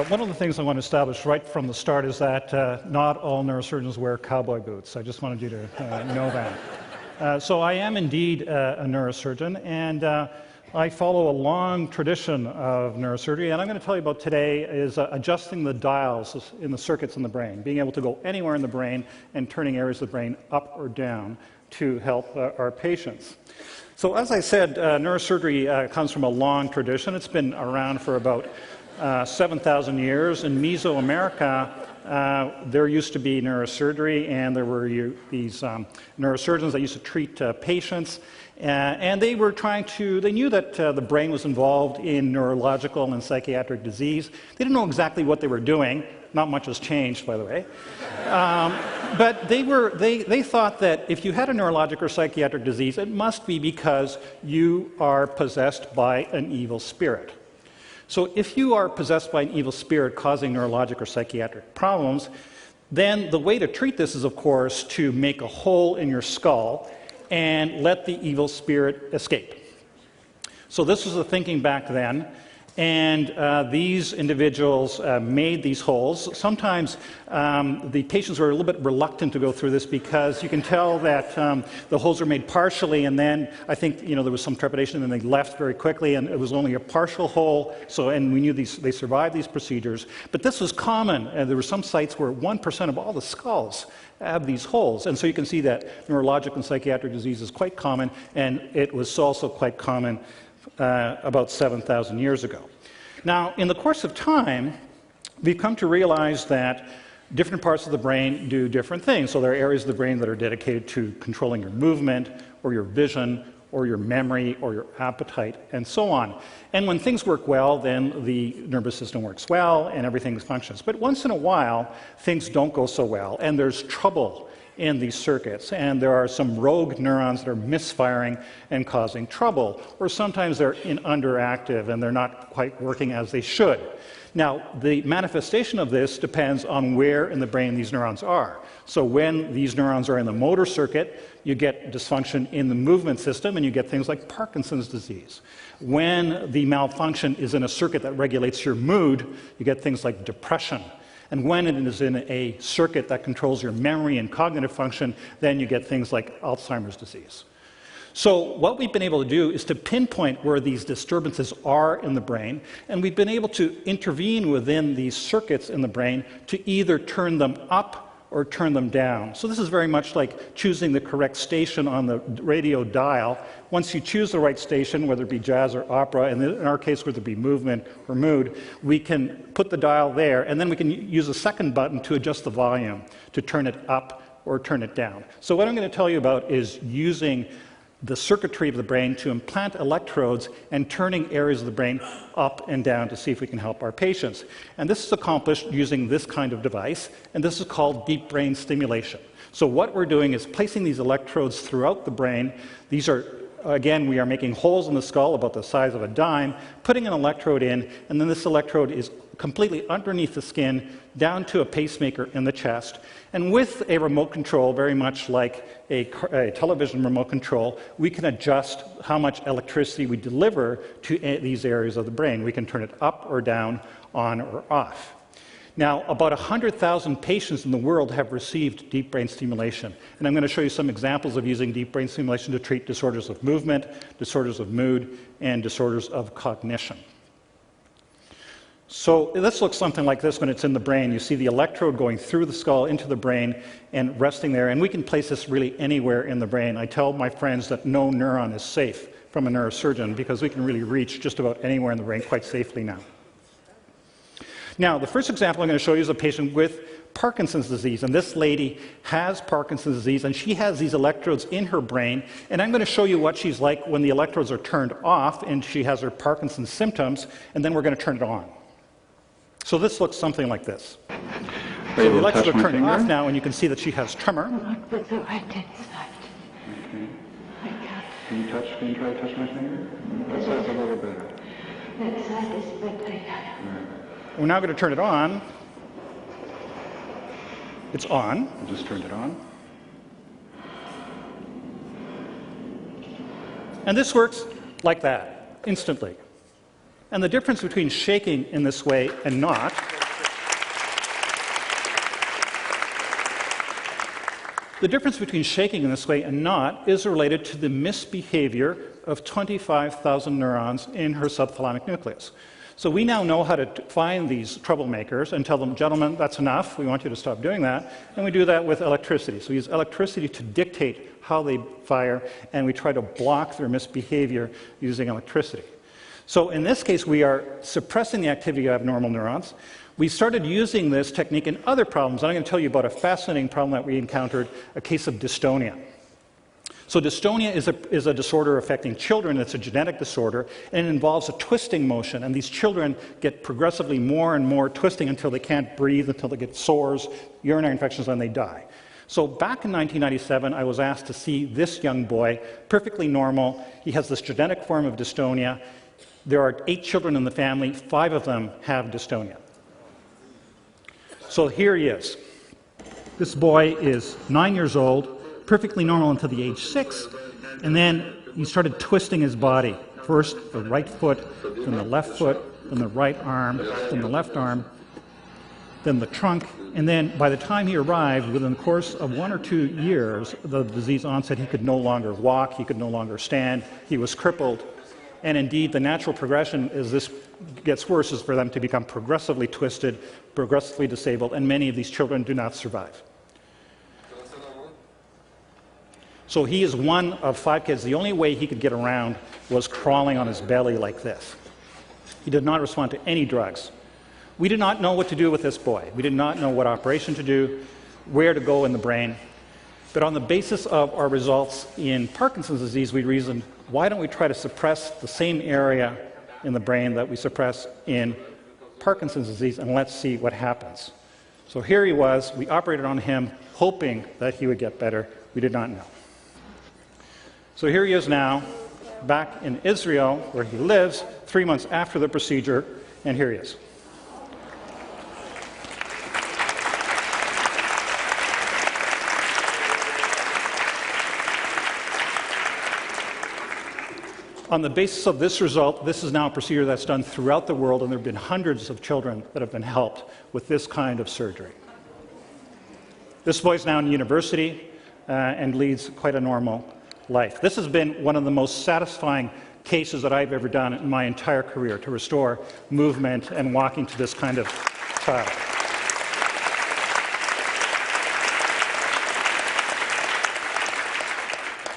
One of the things I want to establish right from the start is that not all neurosurgeons wear cowboy boots. I just wanted you to know that. So I am indeed a neurosurgeon, and I follow a long tradition of neurosurgery, and I'm going to tell you about today is adjusting the dials in the circuits in the brain, being able to go anywhere in the brain and turning areas of the brain up or down to help our patients. So as I said, neurosurgery comes from a long tradition. It's been around for about 7,000 years. In Mesoamerica, there used to be neurosurgery, and there were these neurosurgeons that used to treat patients, and they were they knew that the brain was involved in neurological and psychiatric disease. They didn't know exactly what they were doing. Not much has changed, by the way. But they thought that if you had a neurologic or psychiatric disease, it must be because you are possessed by an evil spirit. So if you are possessed by an evil spirit causing neurologic or psychiatric problems, then the way to treat this is, of course, to make a hole in your skull and let the evil spirit escape. So this was the thinking back then. And these individuals made these holes. Sometimes the patients were a little bit reluctant to go through this because you can tell that the holes were made partially, and then I think there was some trepidation, and they left very quickly, and it was only a partial hole. And we knew they survived these procedures. But this was common, and there were some sites where 1% of all the skulls have these holes, and so you can see that neurologic and psychiatric disease is quite common, and it was also quite common about 7,000 years ago. Now, in the course of time, we've come to realize that different parts of the brain do different things. So there are areas of the brain that are dedicated to controlling your movement, or your vision, or your memory, or your appetite, and so on. And when things work well, then the nervous system works well, and everything functions. But once in a while, things don't go so well, and there's trouble in these circuits, and there are some rogue neurons that are misfiring and causing trouble, or sometimes they're underactive and they're not quite working as they should. Now, the manifestation of this depends on where in the brain these neurons are. So when these neurons are in the motor circuit, you get dysfunction in the movement system, and you get things like Parkinson's disease. When the malfunction is in a circuit that regulates your mood, you get things like depression. And when it is in a circuit that controls your memory and cognitive function, then you get things like Alzheimer's disease. So what we've been able to do is to pinpoint where these disturbances are in the brain, and we've been able to intervene within these circuits in the brain to either turn them up or turn them down. So this is very much like choosing the correct station on the radio dial. Once you choose the right station, whether it be jazz or opera, and in our case, whether it be movement or mood, we can put the dial there, and then we can use a second button to adjust the volume, to turn it up or turn it down. So what I'm going to tell you about is using the circuitry of the brain to implant electrodes and turning areas of the brain up and down to see if we can help our patients. And this is accomplished using this kind of device, and this is called deep brain stimulation. So what we're doing is placing these electrodes throughout the brain. These are, again, we are making holes in the skull about the size of a dime, putting an electrode in, and then this electrode is completely underneath the skin down to a pacemaker in the chest. And with a remote control, very much like a television remote control, we can adjust how much electricity we deliver to these areas of the brain. We can turn it up or down, on or off. Now, about 100,000 patients in the world have received deep brain stimulation. And I'm going to show you some examples of using deep brain stimulation to treat disorders of movement, disorders of mood, and disorders of cognition. So this looks something like this when it's in the brain. You see the electrode going through the skull into the brain and resting there. And we can place this really anywhere in the brain. I tell my friends that no neuron is safe from a neurosurgeon because we can really reach just about anywhere in the brain quite safely now. Now, the first example I'm going to show you is a patient with Parkinson's disease. And this lady has Parkinson's disease, and she has these electrodes in her brain. And I'm going to show you what she's like when the electrodes are turned off and she has her Parkinson's symptoms, and then we're going to turn it on. So this looks something like this. So the electrodes are turning off now, and you can see that she has tremor. Put the right hand side. Okay. I can't. Can you try to touch my finger? That side's a little better. That side is better. We're now going to turn it on. It's on. I just turned it on. And this works like that, instantly. And the difference between shaking in this way and not The difference between shaking in this way and not is related to the misbehavior of 25,000 neurons in her subthalamic nucleus. So we now know how to find these troublemakers and tell them, gentlemen, that's enough, we want you to stop doing that, and we do that with electricity. So we use electricity to dictate how they fire, and we try to block their misbehavior using electricity. So in this case, we are suppressing the activity of abnormal neurons. We started using this technique in other problems, and I'm going to tell you about a fascinating problem that we encountered, a case of dystonia. So dystonia is a disorder affecting children. It's a genetic disorder, and it involves a twisting motion. And these children get progressively more and more twisting until they can't breathe, until they get sores, urinary infections, and they die. So back in 1997, I was asked to see this young boy, perfectly normal. He has this genetic form of dystonia. There are 8 children in the family. 5 of them have dystonia. So here he is. This boy is 9 years old, perfectly normal until the age 6, and then he started twisting his body. First the right foot, then the left foot, then the right arm, then the left arm, then the trunk, and then by the time he arrived, within the course of 1 or 2 years, the disease onset, he could no longer walk, he could no longer stand, he was crippled, and indeed the natural progression as this gets worse is for them to become progressively twisted, progressively disabled, and many of these children do not survive. So he is one of 5 kids. The only way he could get around was crawling on his belly like this. He did not respond to any drugs. We did not know what to do with this boy. We did not know what operation to do, where to go in the brain. But on the basis of our results in Parkinson's disease, we reasoned, why don't we try to suppress the same area in the brain that we suppress in Parkinson's disease, and let's see what happens. So here he was. We operated on him, hoping that he would get better. We did not know. So here he is now, back in Israel, where he lives, 3 months after the procedure, and here he is. On the basis of this result, this is now a procedure that's done throughout the world, and there have been hundreds of children that have been helped with this kind of surgery. This boy is now in university and leads quite a normal life. This has been one of the most satisfying cases that I've ever done in my entire career, to restore movement and walking to this kind of child.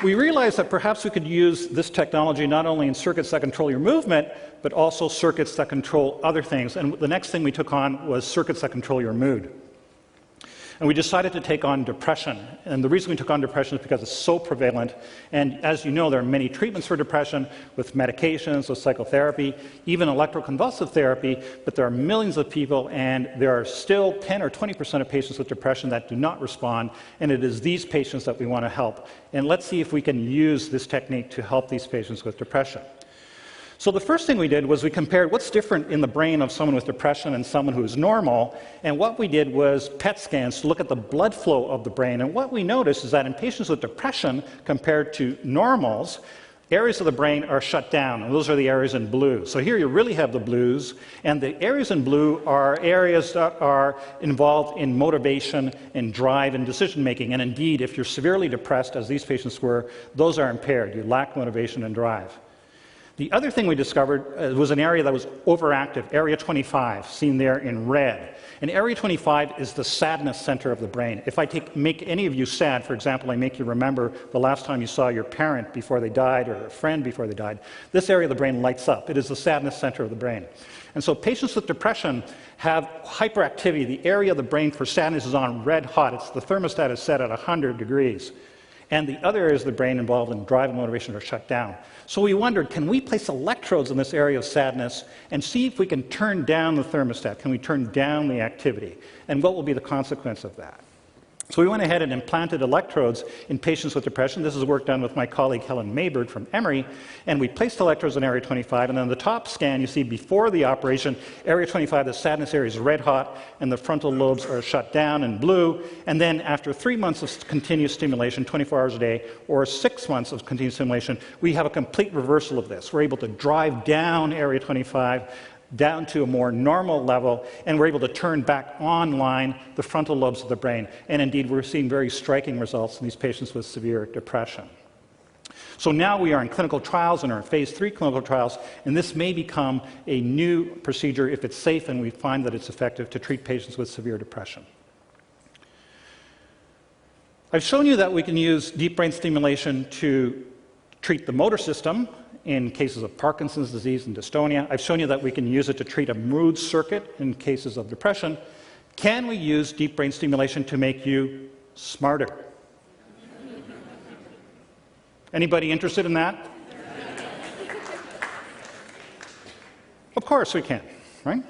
We realized that perhaps we could use this technology not only in circuits that control your movement, but also circuits that control other things. And the next thing we took on was circuits that control your mood. And we decided to take on depression. And the reason we took on depression is because it's so prevalent. And as you know, there are many treatments for depression with medications, with psychotherapy, even electroconvulsive therapy. But there are millions of people, and there are still 10 or 20% of patients with depression that do not respond. And it is these patients that we want to help. And let's see if we can use this technique to help these patients with depression. So the first thing we did was we compared what's different in the brain of someone with depression and someone who's normal, and what we did was PET scans to look at the blood flow of the brain. And what we noticed is that in patients with depression compared to normals, areas of the brain are shut down, and those are the areas in blue. So here you really have the blues, and the areas in blue are areas that are involved in motivation and drive and decision making. And indeed, if you're severely depressed, as these patients were, those are impaired. You lack motivation and drive. The other thing we discovered was an area that was overactive, area 25, seen there in red. And area 25 is the sadness center of the brain. If I make any of you sad, for example, I make you remember the last time you saw your parent before they died or a friend before they died, this area of the brain lights up. It is the sadness center of the brain. And so patients with depression have hyperactivity. The area of the brain for sadness is on red hot. It's the thermostat is set at 100 degrees. And the other areas of the brain involved in drive and motivation are shut down. So we wondered, can we place electrodes in this area of sadness and see if we can turn down the thermostat? Can we turn down the activity? And what will be the consequence of that? So we went ahead and implanted electrodes in patients with depression. This is work done with my colleague Helen Maybird from Emory. And we placed electrodes in area 25. And on the top scan, you see before the operation, area 25, the sadness area is red hot, and the frontal lobes are shut down in blue. And then after 3 months of continuous stimulation, 24 hours a day, or 6 months of continuous stimulation, we have a complete reversal of this. We're able to drive down area 25 down to a more normal level, and we're able to turn back online the frontal lobes of the brain. And indeed, we're seeing very striking results in these patients with severe depression. So now we are in clinical trials and are in phase 3 clinical trials, and this may become a new procedure if it's safe and we find that it's effective to treat patients with severe depression. I've shown you that we can use deep brain stimulation to treat the motor system in cases of Parkinson's disease and dystonia. I've shown you that we can use it to treat a mood circuit in cases of depression. Can we use deep brain stimulation to make you smarter? Anybody interested in that? Of course we can, right?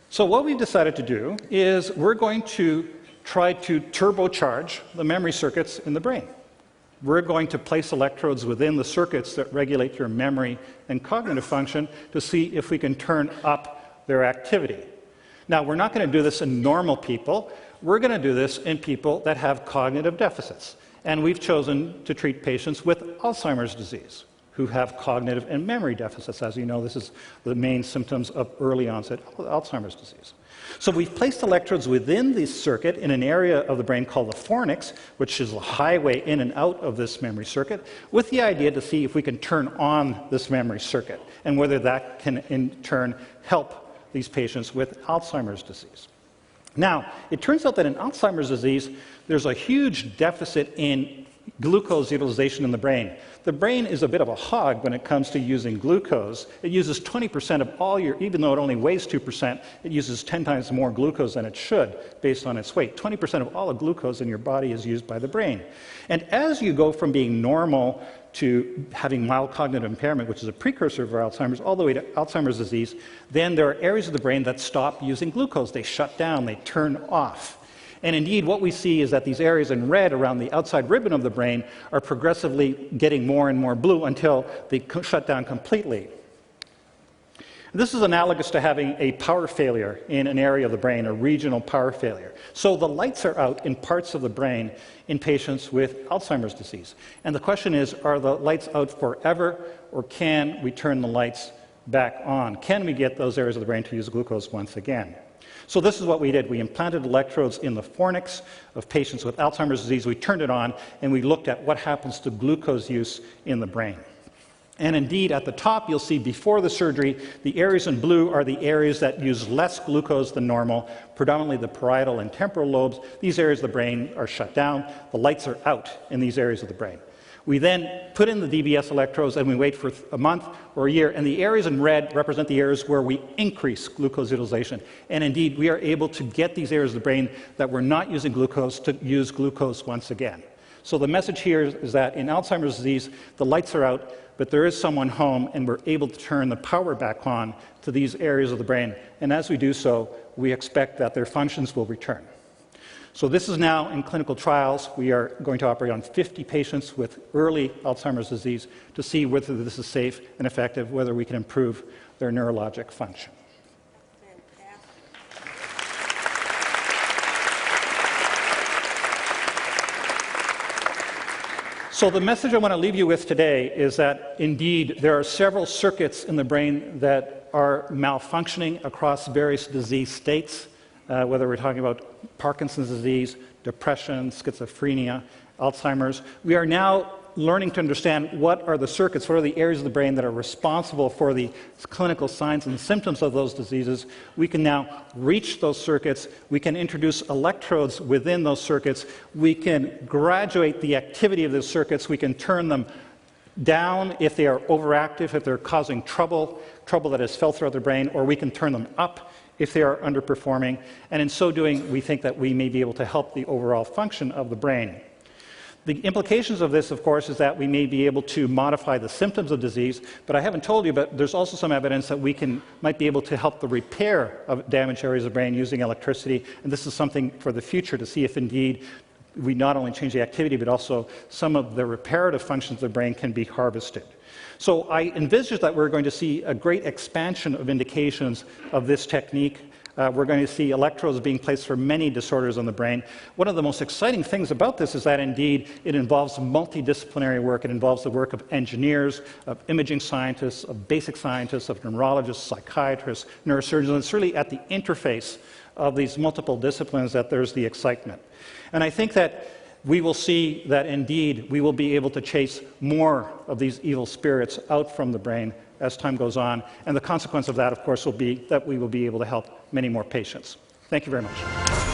So what we've decided to do is we're going to try to turbocharge the memory circuits in the brain. We're going to place electrodes within the circuits that regulate your memory and cognitive function to see if we can turn up their activity. Now, we're not going to do this in normal people. We're going to do this in people that have cognitive deficits. And we've chosen to treat patients with Alzheimer's disease who have cognitive and memory deficits. As you know, this is the main symptoms of early onset Alzheimer's disease. So we've placed electrodes within this circuit in an area of the brain called the fornix, which is the highway in and out of this memory circuit, with the idea to see if we can turn on this memory circuit and whether that can in turn help these patients with Alzheimer's disease. Now, it turns out that in Alzheimer's disease, there's a huge deficit in glucose utilization in the brain. The brain is a bit of a hog when it comes to using glucose. It uses 20% of all your, even though it only weighs 2%, it uses 10 times more glucose than it should based on its weight. 20% of all the glucose in your body is used by the brain. And as you go from being normal to having mild cognitive impairment, which is a precursor for Alzheimer's, all the way to Alzheimer's disease, then there are areas of the brain that stop using glucose. They shut down, they turn off. And indeed, what we see is that these areas in red around the outside ribbon of the brain are progressively getting more and more blue until they shut down completely. This is analogous to having a power failure in an area of the brain, a regional power failure. So the lights are out in parts of the brain in patients with Alzheimer's disease. And the question is, are the lights out forever, or can we turn the lights back on? Can we get those areas of the brain to use glucose once again? So this is what we did. We implanted electrodes in the fornix of patients with Alzheimer's disease. We turned it on, and we looked at what happens to glucose use in the brain. And indeed, at the top, you'll see before the surgery, the areas in blue are the areas that use less glucose than normal, predominantly the parietal and temporal lobes. These areas of the brain are shut down. The lights are out in these areas of the brain. We then put in the DBS electrodes, and we wait for a month or a year. And the areas in red represent the areas where we increase glucose utilization. And indeed, we are able to get these areas of the brain that were not using glucose to use glucose once again. So the message here is that in Alzheimer's disease, the lights are out, but there is someone home, and we're able to turn the power back on to these areas of the brain. And as we do so, we expect that their functions will return. So this is now in clinical trials. We are going to operate on 50 patients with early Alzheimer's disease to see whether this is safe and effective, whether we can improve their neurologic function. So the message I want to leave you with today is that indeed there are several circuits in the brain that are malfunctioning across various disease states, whether we're talking about Parkinson's disease, depression, schizophrenia, Alzheimer's. We are now learning to understand what are the circuits, what are the areas of the brain that are responsible for the clinical signs and symptoms of those diseases. We can now reach those circuits. We can introduce electrodes within those circuits. We can graduate the activity of those circuits. We can turn them down if they are overactive, if they're causing trouble that is felt throughout the brain, or we can turn them up if they are underperforming. And in so doing, we think that we may be able to help the overall function of the brain. The implications of this, of course, is that we may be able to modify the symptoms of disease, but I haven't told you, but there's also some evidence that we might be able to help the repair of damaged areas of the brain using electricity, and this is something for the future to see if indeed we not only change the activity, but also some of the reparative functions of the brain can be harvested. So I envisage that we're going to see a great expansion of indications of this technique. We're going to see electrodes being placed for many disorders in the brain. One of the most exciting things about this is that indeed it involves multidisciplinary work. It involves the work of engineers, of imaging scientists, of basic scientists, of neurologists, psychiatrists, neurosurgeons. It's really at the interface of these multiple disciplines that there's the excitement. And I think that we will see that indeed we will be able to chase more of these evil spirits out from the brain as time goes on. And the consequence of that, of course, will be that we will be able to help many more patients. Thank you very much.